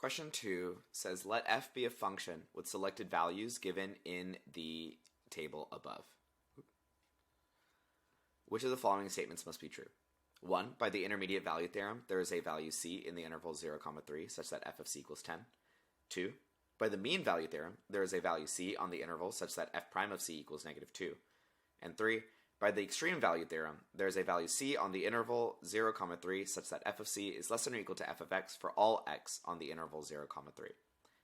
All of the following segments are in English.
Question 2 says, let f be a function with selected values given in the table above. Which of the following statements must be true? 1. By the intermediate value theorem, there is a value c in the interval 0, 3 such that f of c equals 10. 2. By the mean value theorem, there is a value c on the interval such that f prime of c equals negative 2. And 3. By the extreme value theorem, there is a value c on the interval 0, 3 such that f of c is less than or equal to f of x for all x on the interval 0, 3.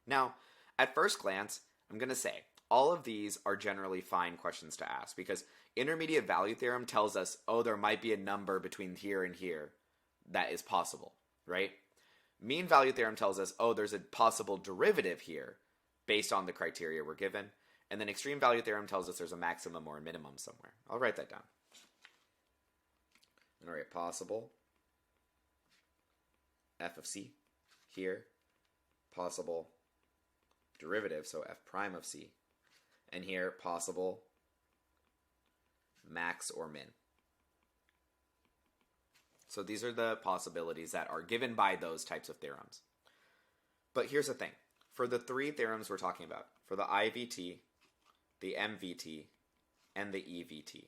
Now, at first glance, I'm going to say all of these are generally fine questions to ask because intermediate value theorem tells us, oh, there might be a number between here and here that is possible, right? Mean value theorem tells us, oh, there's a possible derivative here based on the criteria we're given. And then extreme value theorem tells us there's a maximum or a minimum somewhere. I'll write that down. I'm going to write possible f of c here, possible derivative, so f prime of c, and here possible max or min. So these are the possibilities that are given by those types of theorems. But here's the thing. For the three theorems we're talking about, for the IVT, the MVT, and the EVT,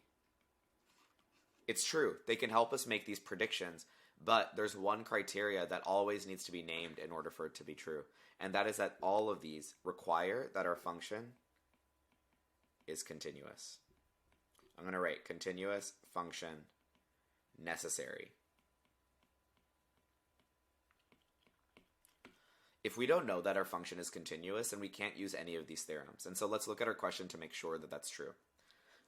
it's true, they can help us make these predictions, but there's one criteria that always needs to be named in order for it to be true, and that is that all of these require that our function is continuous. I'm going to write continuous function necessary. If we don't know that our function is continuous, then we can't use any of these theorems. And so let's look at our question to make sure that that's true.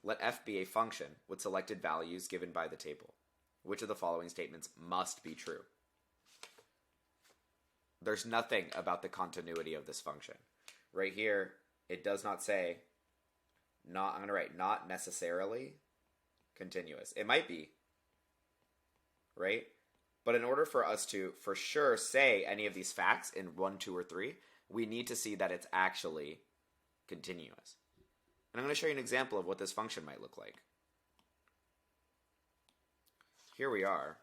Let f be a function with selected values given by the table. Which of the following statements must be true? There's nothing about the continuity of this function. Right here, it does not say, I'm going to write not necessarily continuous. It might be, right? But in order for us to, for sure, say any of these facts in 1, 2, or 3, we need to see that it's actually continuous. And I'm going to show you an example of what this function might look like. Here we are.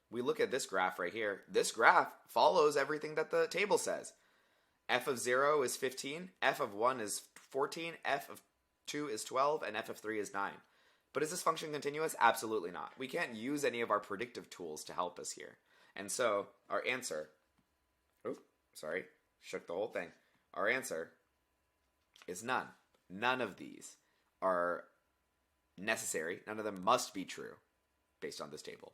We look at this graph right here. This graph follows everything that the table says. F of 0 is 15, f of 1 is 14, f of 2 is 12, and f of 3 is 9. But is this function continuous? Absolutely not. We can't use any of our predictive tools to help us here. And so our answer, shook the whole thing. Our answer is none. None of these are necessary. None of them must be true based on this table.